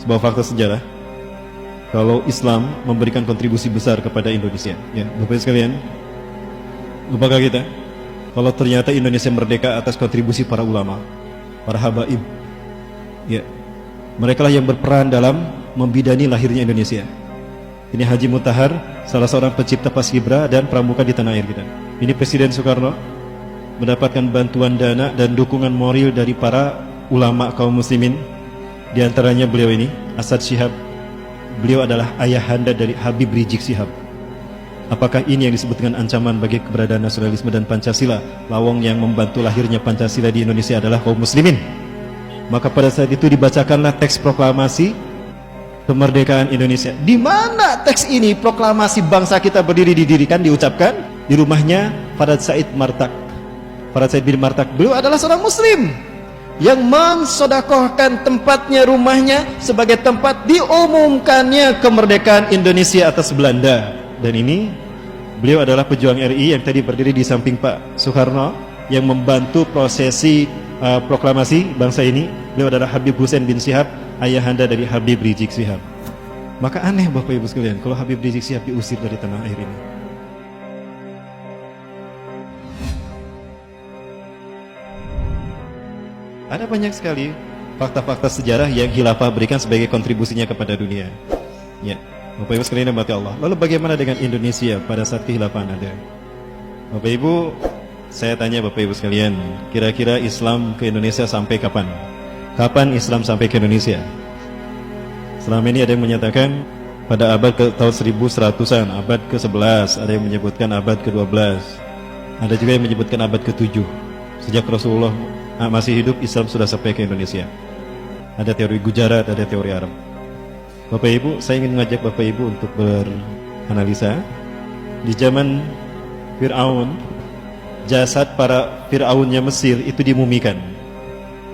sebuah fakta sejarah kalau Islam memberikan kontribusi besar kepada Indonesia. Ya, Bapak Ibu sekalian, lupakah kita kalau ternyata Indonesia merdeka atas kontribusi para ulama, para habaib? Ya, mereka lah yang berperan dalam membidani lahirnya Indonesia. Ini Haji Mutahar, salah seorang pencipta Paskibra dan pramuka di tanah air kita. Ini Presiden Soekarno mendapatkan bantuan dana dan dukungan moral dari para ulama kaum muslimin. Di antaranya beliau ini, Asad Syihab. Beliau adalah ayahanda dari Habib Rizik Syihab. Apakah ini yang disebut dengan ancaman bagi keberadaan nasionalisme dan Pancasila? Lawang yang membantu lahirnya Pancasila di Indonesia adalah kaum muslimin. Maka pada saat itu dibacakanlah teks proklamasi kemerdekaan Indonesia. Di mana teks ini, proklamasi bangsa kita berdiri didirikan, diucapkan di rumahnya Farad Said Martak. Farad Said bin Martak, beliau adalah seorang muslim yang mensodakohkan tempatnya, rumahnya sebagai tempat diumumkannya kemerdekaan Indonesia atas Belanda. Dan ini beliau adalah pejuang RI yang tadi berdiri di samping Pak Soekarno yang membantu prosesi proklamasi bangsa ini. Beliau adalah Habib Hussein bin Syihab, ayahanda dari Habib Rizik Syihab. Maka aneh Bapak Ibu sekalian kalau Habib Rizik Syihab diusir dari tanah air ini. Ada banyak sekali fakta-fakta sejarah yang khilafah berikan sebagai kontribusinya kepada dunia. Ya, Bapak Ibu sekalian yang dirahmati Allah. Lalu bagaimana dengan Indonesia pada saat khilafah ada? Bapak Ibu, saya tanya Bapak Ibu sekalian, kira-kira Islam ke Indonesia sampai kapan? Kapan Islam sampai ke Indonesia? Selama ini ada yang menyatakan pada abad ke tahun 1100-an, abad ke-11, ada yang menyebutkan abad ke-12. Ada juga yang menyebutkan abad ke-7. Sejak Rasulullah masih hidup, Islam sudah sampai ke Indonesia. Ada teori Gujarat, ada teori Arab. Bapak Ibu, saya ingin mengajak Bapak Ibu untuk beranalisa. Di zaman Fir'aun, jasad para Fir'aunnya Mesir itu dimumikan.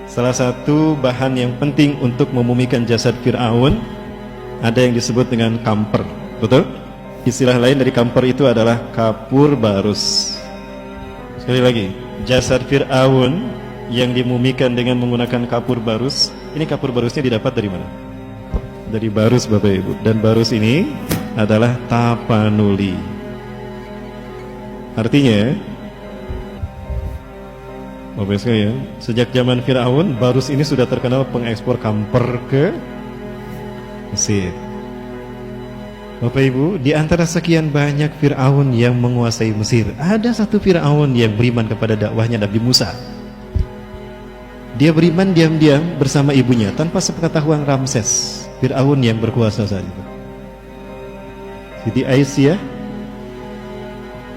Salah satu bahan yang penting untuk memumikan jasad Fir'aun ada yang disebut dengan kamper. Betul? Istilah lain dari kamper itu adalah kapur barus. Sekali lagi, jasad Fir'aun yang dimumikan dengan menggunakan kapur barus. Ini kapur barusnya didapat dari mana? Dari barus Bapak Ibu. Dan barus ini adalah tapanuli. Artinya, Bapak Ibu sekalian, sejak zaman Fir'aun, barus ini sudah terkenal pengekspor kamper ke Mesir. Bapak Ibu, di antara sekian banyak Fir'aun yang menguasai Mesir, ada satu Fir'aun yang beriman kepada dakwahnya Nabi Musa. Dia beriman diam-diam bersama ibunya tanpa sepengetahuan Ramses, Fir'aun yang berkuasa saat itu. Siti Aisyah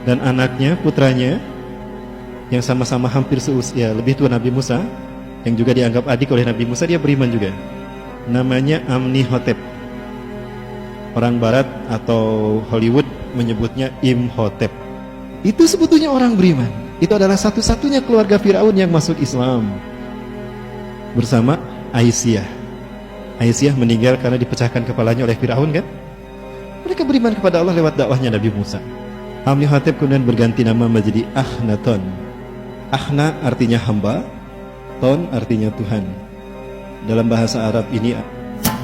dan anaknya, putranya yang sama-sama hampir seusia, lebih tua Nabi Musa, yang juga dianggap adik oleh Nabi Musa, dia beriman juga. Namanya Amnihotep. Orang Barat atau Hollywood menyebutnya Imhotep. Itu sebetulnya orang beriman. Itu adalah satu-satunya keluarga Fir'aun yang masuk Islam bersama Aisyah. Aisyah meninggal karena dipecahkan kepalanya oleh Fir'aun kan? Mereka beriman kepada Allah lewat dakwahnya Nabi Musa. Amnihotep kemudian berganti nama menjadi Akhenaton. Akhna artinya hamba, ton artinya Tuhan. Dalam bahasa Arab ini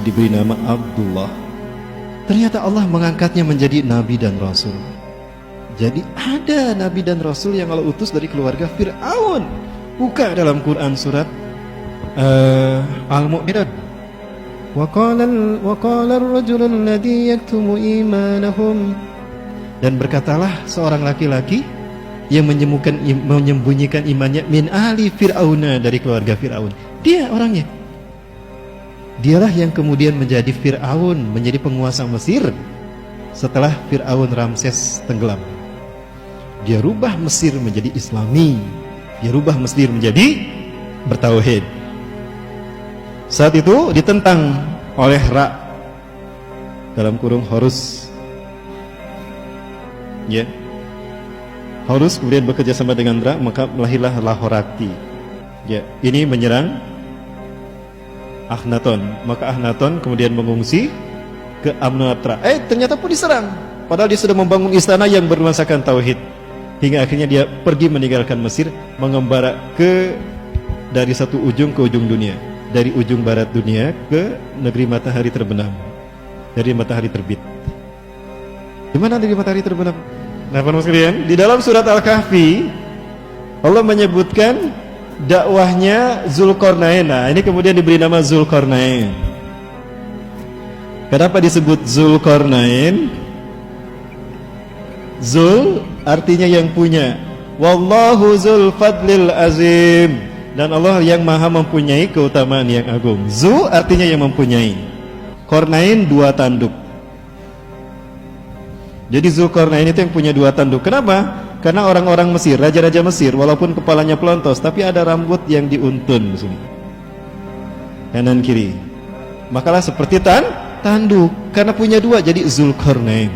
diberi nama Abdullah. Ternyata Allah mengangkatnya menjadi Nabi dan Rasul. Jadi ada Nabi dan Rasul yang Allah utus dari keluarga Fir'aun. Buka dalam Quran surat Al-Mu'minun. وَقَالَ الرَّجُلُ الَّذِي يَكْتُمُ إِيمَانَهُمْ. Dan berkatalah seorang laki-laki yang menyembunyikan imannya min ahli Fir'auna, dari keluarga Fir'aun. Dia orangnya. Dialah yang kemudian menjadi Fir'aun, menjadi penguasa Mesir setelah Fir'aun Ramses tenggelam. Dia rubah Mesir menjadi Islami. Dia rubah Mesir menjadi bertauhid. Saat itu ditentang oleh Ra dalam kurung Horus. Ya. Horus kemudian bekerja sama dengan Ra, maka lahirlah Lahorakti. Ya, ini menyerang Akhenaton. Maka Akhenaton kemudian mengungsi ke Amnatra. Ternyata pun diserang. Padahal dia sudah membangun istana yang bernuansakan tauhid. Hingga akhirnya dia pergi meninggalkan Mesir, mengembara dari satu ujung ke ujung dunia. dari ujung barat dunia ke negeri matahari terbenam, dari matahari terbit. Di mana negeri matahari terbenam? Nah, para sekalian, di dalam surat Al-Kahfi Allah menyebutkan dakwahnya Zulkarnain. Nah, ini kemudian diberi nama Zulkarnain. Kenapa disebut Zulkarnain? Zul artinya yang punya. Wallahu zul fadlil azim. Dan Allah yang maha mempunyai keutamaan yang agung. Zu artinya yang mempunyai. Kornain dua tanduk. Jadi Zulkarnain itu yang punya dua tanduk. Kenapa? Karena orang-orang Mesir, raja-raja Mesir, walaupun kepalanya pelontos, tapi ada rambut yang diuntun di sini, kanan kiri. Makalah seperti tanduk. Karena punya dua, jadi Zulkarnain.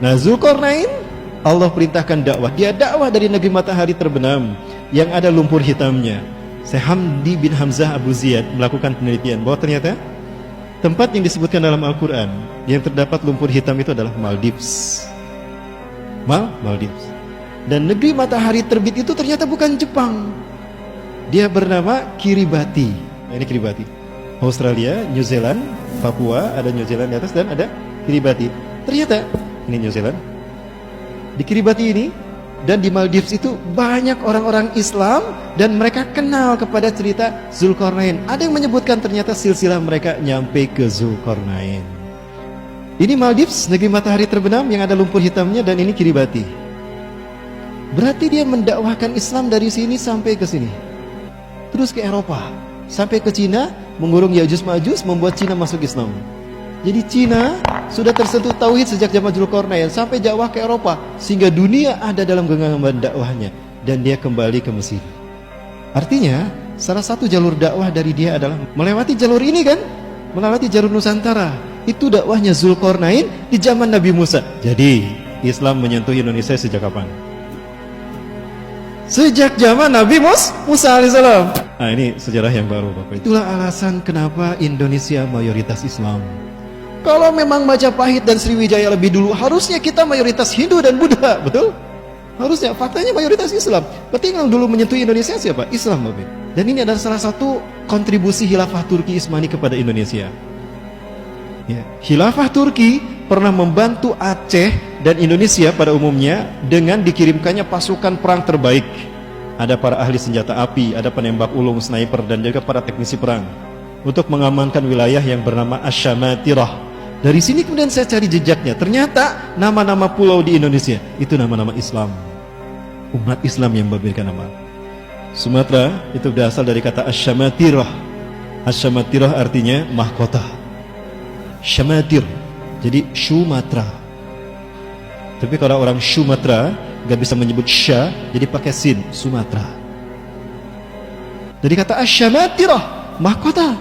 Nah, Zulkarnain Allah perintahkan dakwah. Dia dakwah dari negeri matahari terbenam yang ada lumpur hitamnya. Syekh Hamdi bin Hamzah Abu Ziyad melakukan penelitian bahwa ternyata tempat yang disebutkan dalam Al-Quran yang terdapat lumpur hitam itu adalah Maldives. Maldives. Dan negeri matahari terbit itu ternyata bukan Jepang. Dia bernama Kiribati. Nah, ini Kiribati. Australia, New Zealand, Papua, ada New Zealand di atas dan ada Kiribati. Ternyata ini New Zealand. Di Kiribati ini dan di Maldives itu banyak orang-orang Islam dan mereka kenal kepada cerita Zulkarnain. Ada yang menyebutkan ternyata silsilah mereka nyampe ke Zulkarnain. Ini Maldives, negeri matahari terbenam yang ada lumpur hitamnya, dan ini Kiribati. Berarti dia mendakwahkan Islam dari sini sampai ke sini. Terus ke Eropa, sampai ke Cina, mengurung Ya'juj Ma'juj, membuat Cina masuk Islam. Jadi Cina sudah tersentuh tauhid sejak zaman Zulkarnain sampai dakwah ke Eropa, sehingga dunia ada dalam genggaman dakwahnya, dan dia kembali ke Mesir. Artinya salah satu jalur dakwah dari dia adalah melewati jalur ini kan, melewati jalur Nusantara. Itu dakwahnya Zulkarnain di zaman Nabi Musa. Jadi Islam menyentuh Indonesia sejak kapan? Sejak zaman Nabi Musa alaihissalam. Nah, ini sejarah yang baru, Bapak. Itulah alasan kenapa Indonesia mayoritas Islam. Kalau memang Majapahit dan Sriwijaya lebih dulu, harusnya kita mayoritas Hindu dan Buddha, betul? Harusnya, faktanya mayoritas Islam. Berarti yang dulu menyentuh Indonesia siapa? Islam, Bapak. Dan ini adalah salah satu kontribusi Khilafah Turki Utsmani kepada Indonesia. Ya, Khilafah Turki pernah membantu Aceh dan Indonesia pada umumnya dengan dikirimkannya pasukan perang terbaik. Ada para ahli senjata api, ada penembak ulung, sniper, dan juga para teknisi perang untuk mengamankan wilayah yang bernama Asy-Syamatirah. Dari sini kemudian saya cari jejaknya. Ternyata nama-nama pulau di Indonesia itu nama-nama Islam. Umat Islam yang memberikan nama. Sumatera itu berasal dari kata Asy-Syamatirah. Asy-Syamatirah artinya mahkota. Syamatir, jadi Sumatera. Tapi kalau orang Sumatera gak bisa menyebut Sya, jadi pakai Sin, Sumatera. Jadi kata Asy-Syamatirah, mahkota.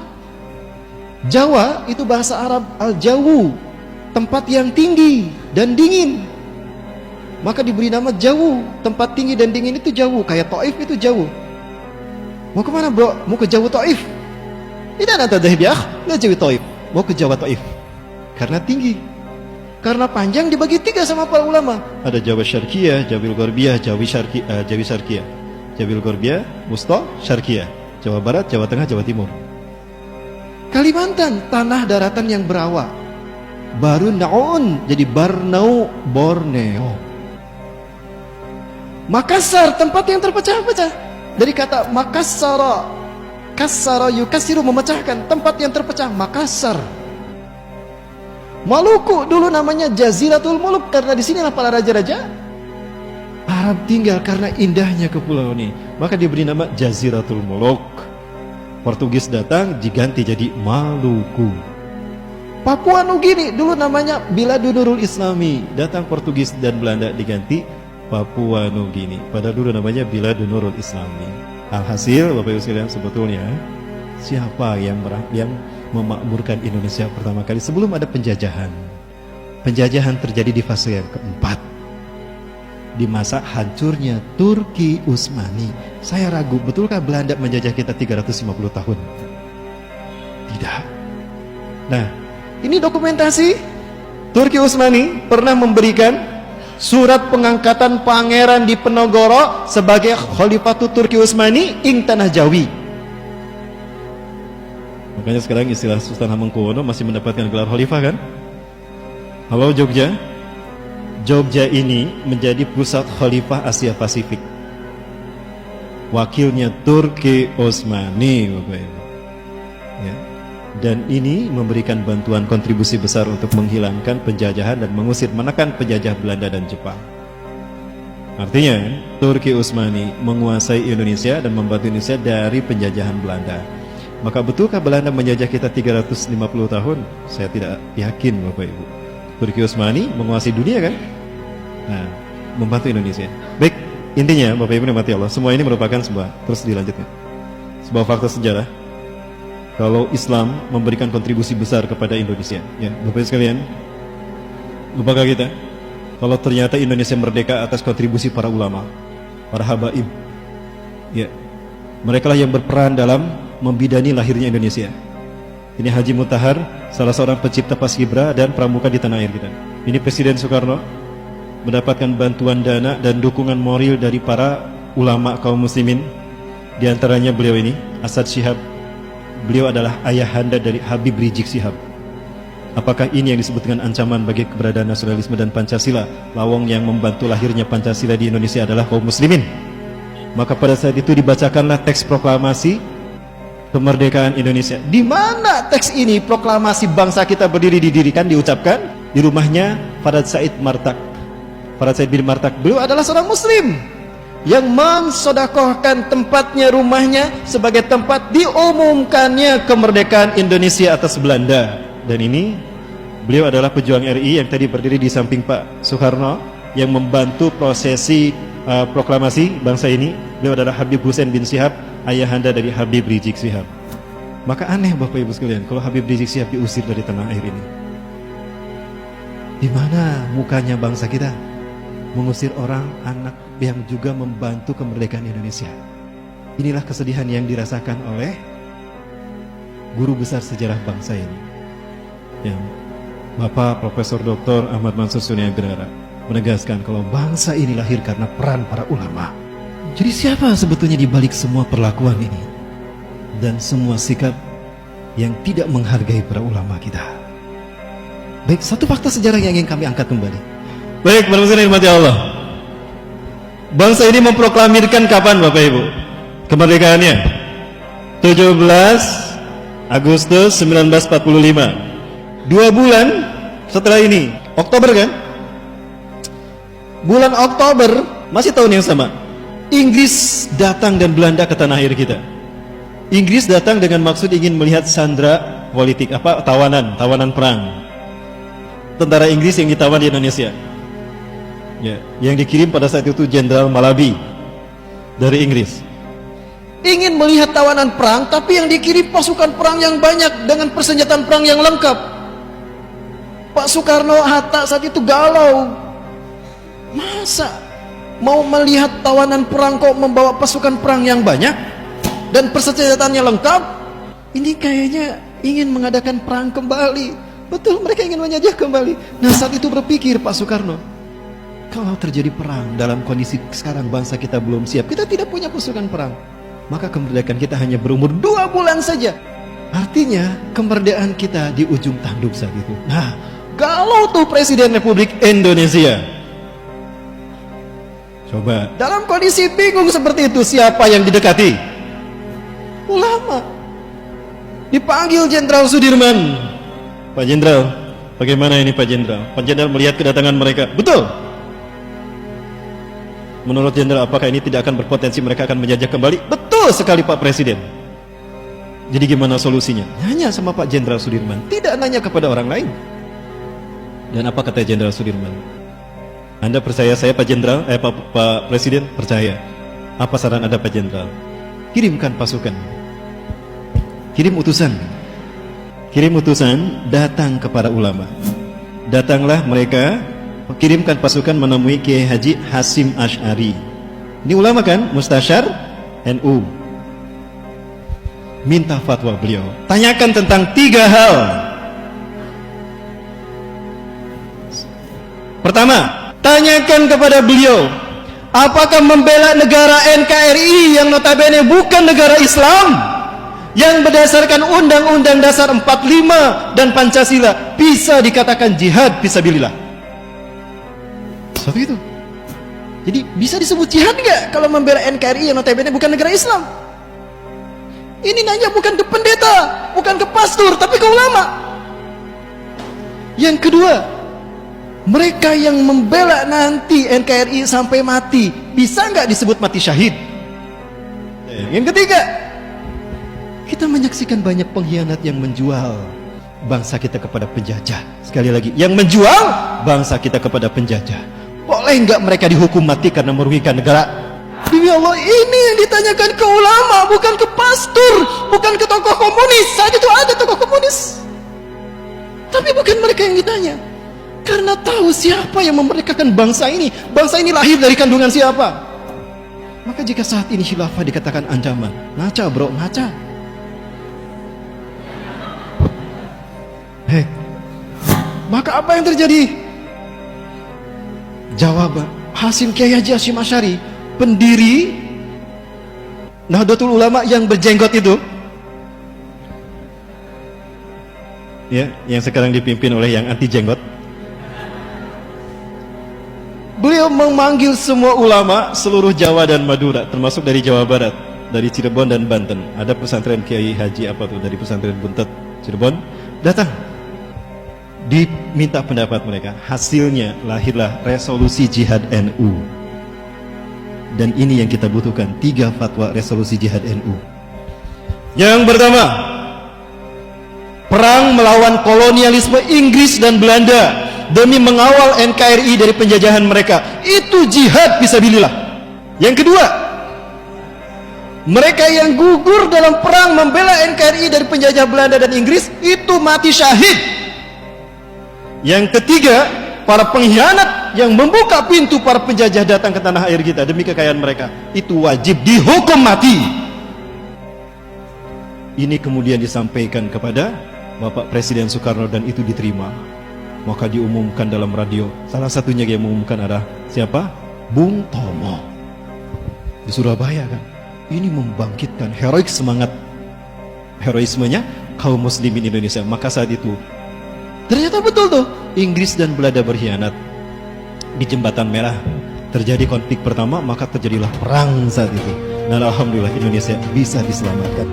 Jawa itu bahasa Arab Al-Jawu, tempat yang tinggi dan dingin. Maka diberi nama Jawu, tempat tinggi dan dingin itu Jawu. Kayak Taif itu Jawu. Mau kemana bro? Mau ke Jawu Taif? Tidak ada dahib ya, la Jawi Taif. Mau ke Jawa Taif karena tinggi, karena panjang, dibagi tiga sama para ulama. Ada Jawa Syarqiyah, Jabil Gharbiyah, Jawi Syarqiyah, Jabil Gharbiyah, Wusta, Syarqiyah, Jawa Barat, Jawa Tengah, Jawa Timur. Kalimantan, tanah daratan yang berawa. Baru Naun, jadi Barnau, Borneo. Makassar, tempat yang terpecah-pecah. Dari kata Makassara, Kassara yukasiru, memecahkan, tempat yang terpecah, Makassar. Maluku dulu namanya Jaziratul Muluk karena di sinilah para raja-raja Arab tinggal, karena indahnya kepulauan ini. Maka diberi nama Jaziratul Muluk. Portugis datang diganti jadi Maluku. Papua Nugini dulu namanya Biladun Nurul Islami. Datang Portugis dan Belanda diganti Papua Nugini. Padahal dulu namanya Biladun Nurul Islami. Alhasil, Bapak Ibu sekalian, sebetulnya siapa yang memakmurkan Indonesia pertama kali sebelum ada penjajahan? Penjajahan terjadi di fase yang keempat, di masa hancurnya Turki Utsmani. Saya ragu, betulkah Belanda menjajah kita 350 tahun? Tidak. Nah, ini dokumentasi. Turki Utsmani pernah memberikan surat pengangkatan Pangeran Diponegoro sebagai Khalifatul Turki Utsmani ing Tanah Jawi. Makanya sekarang istilah Sultan Hamengkubuwono masih mendapatkan gelar khalifah kan? Halo Jogja. Jogja ini menjadi pusat khalifah Asia Pasifik. Wakilnya Turki Utsmani, Bapak Ibu. Ya. Dan ini memberikan bantuan kontribusi besar untuk menghilangkan penjajahan dan mengusir menekan penjajah Belanda dan Jepang. Artinya, Turki Utsmani menguasai Indonesia dan membantu Indonesia dari penjajahan Belanda. Maka betulkah Belanda menjajah kita 350 tahun? Saya tidak yakin, Bapak Ibu. Turki Utsmani menguasai dunia kan? Nah, membantu Indonesia. Baik, intinya Bapak Ibu nikmati Allah, semua ini merupakan terus dilanjutkan. Sebuah fakta sejarah. Kalau Islam memberikan kontribusi besar kepada Indonesia, ya, Bapak Ibu sekalian, lupakah kita? Kalau ternyata Indonesia merdeka atas kontribusi para ulama, para habaib, ya, mereka lah yang berperan dalam membidani lahirnya Indonesia. Ini Haji Mutahar, salah seorang pencipta paskibra dan pramuka di tanah air kita. Ini Presiden Soekarno mendapatkan bantuan dana dan dukungan moral dari para ulama kaum muslimin. Di antaranya beliau ini, Asad Syihab. Beliau adalah ayahanda dari Habib Rizik Syihab. Apakah ini yang disebut dengan ancaman bagi keberadaan nasionalisme dan Pancasila? Lawang yang membantu lahirnya Pancasila di Indonesia adalah kaum muslimin. Maka pada saat itu dibacakanlah teks proklamasi kemerdekaan Indonesia. Di mana teks ini proklamasi bangsa kita berdiri didirikan, diucapkan di rumahnya Farad Said Martak. Farad Said bin Martak, beliau adalah seorang muslim yang mensodakohkan tempatnya, rumahnya sebagai tempat diumumkannya kemerdekaan Indonesia atas Belanda. Dan ini beliau adalah pejuang RI yang tadi berdiri di samping Pak Soekarno yang membantu prosesi proklamasi bangsa ini. Beliau adalah Habib Hussein bin Syihab, ayahanda dari Habib Rizik Syihab. Maka aneh Bapak Ibu sekalian kalau Habib Rizik Syihab diusir dari tanah air ini. Di mana mukanya bangsa kita mengusir orang anak yang juga membantu kemerdekaan Indonesia? Inilah kesedihan yang dirasakan oleh guru besar sejarah bangsa ini, yang Bapak Profesor Dr. Ahmad Mansur Suniagrara menegaskan kalau bangsa ini lahir karena peran para ulama. Jadi siapa sebetulnya di balik semua perlakuan ini dan semua sikap yang tidak menghargai para ulama kita? Baik, satu fakta sejarah yang ingin kami angkat kembali. Baik, bangsa ini dimati Allah. Bangsa ini memproklamirkan kapan Bapak Ibu kemerdekaannya? 17 Agustus 1945. 2 bulan setelah ini, Oktober kan? Bulan Oktober, masih tahun yang sama, Inggris datang dan Belanda ke tanah air kita. Inggris datang dengan maksud ingin melihat sandera politik, tawanan perang. Tentara Inggris yang ditawan di Indonesia, ya, yang dikirim pada saat itu Jenderal Malabi dari Inggris. Ingin melihat tawanan perang, tapi yang dikirim pasukan perang yang banyak dengan persenjataan perang yang lengkap. Pak Soekarno, Hatta saat itu galau. Masa mau melihat tawanan perang kok membawa pasukan perang yang banyak dan persenjataannya lengkap? Ini kayaknya ingin mengadakan perang kembali. Betul, mereka ingin menjajah kembali. Nah, saat itu berpikir Pak Soekarno, kalau terjadi perang dalam kondisi sekarang bangsa kita belum siap, kita tidak punya pasukan perang, maka kemerdekaan kita hanya berumur 2 bulan saja. Artinya kemerdekaan kita di ujung tanduk saat itu. Nah, kalau tuh Presiden Republik Indonesia coba dalam kondisi bingung seperti itu, siapa yang didekati? Ulama. Dipanggil Jenderal Sudirman. Pak Jenderal, bagaimana ini Pak Jenderal? Pak Jenderal melihat kedatangan mereka, betul. Menurut Jenderal, apakah ini tidak akan berpotensi mereka akan menjajah kembali? Betul sekali Pak Presiden. Jadi gimana solusinya? Nanya sama Pak Jenderal Sudirman, tidak nanya kepada orang lain. Dan apa kata Jenderal Sudirman? Anda percaya saya Pak Jenderal? Pak Presiden percaya. Apa saran Anda Pak Jenderal? Kirimkan pasukan, kirim utusan. Kirim utusan datang kepada ulama. Datanglah mereka, kirimkan pasukan menemui Kiai Haji Hasim Asy'ari. Ini ulama kan, mustasyar NU. Minta fatwa beliau. Tanyakan tentang 3 hal. Pertama, tanyakan kepada beliau, apakah membela negara NKRI yang notabene bukan negara Islam, yang berdasarkan Undang-Undang Dasar 45 dan Pancasila bisa dikatakan jihad fisabilillah. Seperti itu. Jadi bisa disebut jihad nggak kalau membela NKRI yang notabene bukan negara Islam? Ini nanya bukan ke pendeta, bukan ke pastor, tapi ke ulama. Yang kedua, mereka yang membela nanti NKRI sampai mati, bisa nggak disebut mati syahid? Yang ketiga, kita menyaksikan banyak pengkhianat yang menjual bangsa kita kepada penjajah. Sekali lagi, yang menjual bangsa kita kepada penjajah. Boleh nggak mereka dihukum mati karena merugikan negara? Demi Allah, ini yang ditanyakan ke ulama, bukan ke pastor, bukan ke tokoh komunis. Saat itu ada tokoh komunis, tapi bukan mereka yang ditanya. Karena tahu siapa yang memerdekakan bangsa ini. Bangsa ini lahir dari kandungan siapa. Maka jika saat ini khilafah dikatakan ancaman, ngaca bro, ngaca. Maka apa yang terjadi? Jawaban Hasim Kiai Haji Hashim Asy'ari, pendiri Nahdlatul Ulama yang berjenggot itu, ya, yang sekarang dipimpin oleh yang anti jenggot. Beliau memanggil semua ulama seluruh Jawa dan Madura, termasuk dari Jawa Barat, dari Cirebon dan Banten. Ada pesantren Kiai Haji apa tuh dari pesantren Buntet Cirebon, datang diminta pendapat mereka. Hasilnya lahirlah resolusi jihad NU. Dan ini yang kita butuhkan, 3 fatwa resolusi jihad NU. Yang pertama, perang melawan kolonialisme Inggris dan Belanda demi mengawal NKRI dari penjajahan mereka. Itu jihad fisabilillah. Yang kedua, mereka yang gugur dalam perang membela NKRI dari penjajah Belanda dan Inggris, itu mati syahid. Yang ketiga, para pengkhianat yang membuka pintu para penjajah datang ke tanah air kita demi kekayaan mereka, itu wajib dihukum mati. Ini kemudian disampaikan kepada Bapak Presiden Soekarno dan itu diterima. Maka diumumkan dalam radio. Salah satunya yang mengumumkan adalah siapa? Bung Tomo di Surabaya kan. Ini membangkitkan heroik semangat heroismenya kaum muslimin Indonesia. Maka saat itu ternyata betul tuh, Inggris dan Belanda berkhianat. Di Jembatan Merah terjadi konflik pertama, maka terjadilah perang saat itu. Dan alhamdulillah Indonesia bisa diselamatkan.